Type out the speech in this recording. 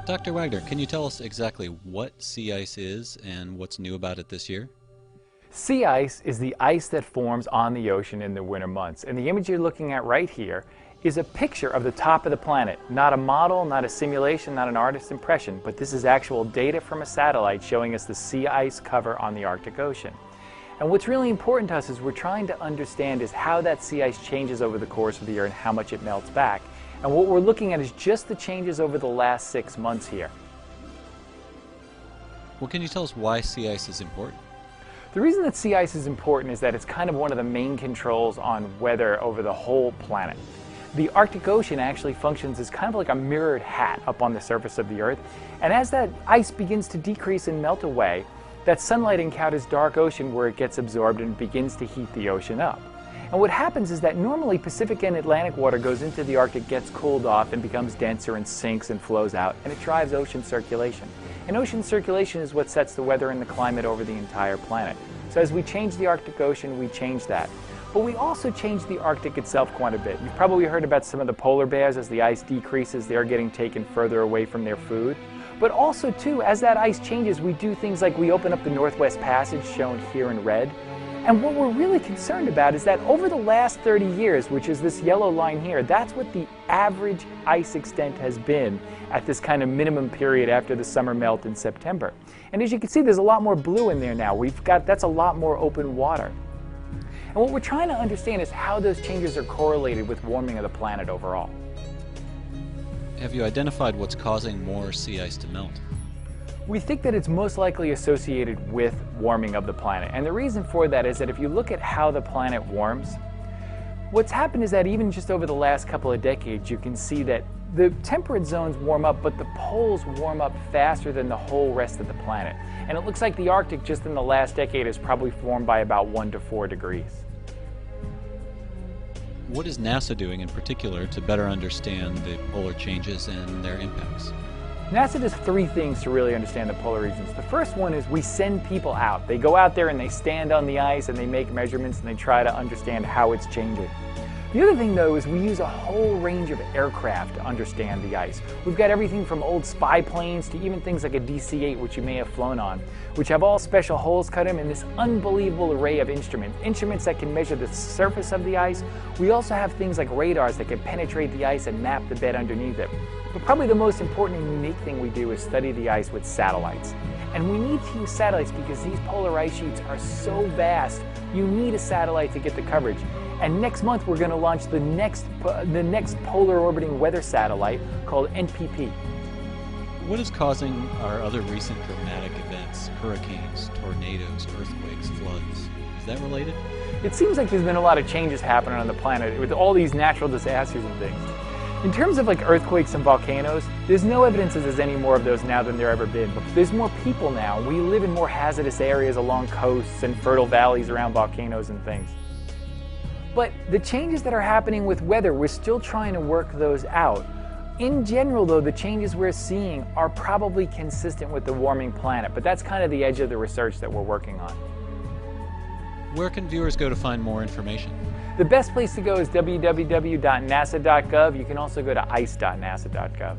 Dr. Wagner, can you tell us exactly what sea ice is and what's new about it this year? Sea ice is the ice that forms on the ocean in the winter months. And the image you're looking at right here is a picture of the top of the planet. Not a model, not a simulation, not an artist's impression, but this is actual data from a satellite showing us the sea ice cover on the Arctic Ocean. And what's really important to us is we're trying to understand is how that sea ice changes over the course of the year and how much it melts back. And what we're looking at is just the changes over the last 6 months here. Well, can you tell us why sea ice is important? The reason that sea ice is important is that it's kind of one of the main controls on weather over the whole planet. The Arctic Ocean actually functions as kind of like a mirrored hat up on the surface of the Earth. And as that ice begins to decrease and melt away, that sunlight encounters dark ocean where it gets absorbed and begins to heat the ocean up. And what happens is that normally Pacific and Atlantic water goes into the Arctic, gets cooled off, and becomes denser and sinks and flows out, and it drives ocean circulation. And ocean circulation is what sets the weather and the climate over the entire planet. So as we change the Arctic Ocean, we change that. But we also change the Arctic itself quite a bit. You've probably heard about some of the polar bears. As the ice decreases, they're getting taken further away from their food. But also, too, as that ice changes, we do things like we open up the Northwest Passage, shown here in red. And what we're really concerned about is that over the last 30 years, which is this yellow line here, that's what the average ice extent has been at this kind of minimum period after the summer melt in September. And as you can see, there's a lot more blue in there now. That's a lot more open water. And what we're trying to understand is how those changes are correlated with warming of the planet overall. Have you identified what's causing more sea ice to melt? We think that it's most likely associated with warming of the planet. And the reason for that is that if you look at how the planet warms, what's happened is that even just over the last couple of decades, you can see that the temperate zones warm up, but the poles warm up faster than the whole rest of the planet. And it looks like the Arctic just in the last decade has probably formed by about 1 to 4 degrees. What is NASA doing in particular to better understand the polar changes and their impacts? NASA does 3 things to really understand the polar regions. The first one is we send people out. They go out there and they stand on the ice and they make measurements and they try to understand how it's changing. The other thing, though, is we use a whole range of aircraft to understand the ice. We've got everything from old spy planes to even things like a DC-8, which you may have flown on, which have all special holes cut in, and this unbelievable array of instruments that can measure the surface of the ice. We also have things like radars that can penetrate the ice and map the bed underneath it. But probably the most important and unique thing we do is study the ice with satellites. And we need to use satellites because these polar ice sheets are so vast, you need a satellite to get the coverage. And next month we're going to launch the next polar orbiting weather satellite called NPP. What is causing our other recent dramatic events, hurricanes, tornadoes, earthquakes, floods? Is that related? It seems like there's been a lot of changes happening on the planet with all these natural disasters and things. In terms of like earthquakes and volcanoes, there's no evidence that there's any more of those now than there ever been. But there's more people now. We live in more hazardous areas along coasts and fertile valleys around volcanoes and things. But the changes that are happening with weather, we're still trying to work those out. In general, though, the changes we're seeing are probably consistent with the warming planet, but that's kind of the edge of the research that we're working on. Where can viewers go to find more information? The best place to go is www.nasa.gov. You can also go to ice.nasa.gov.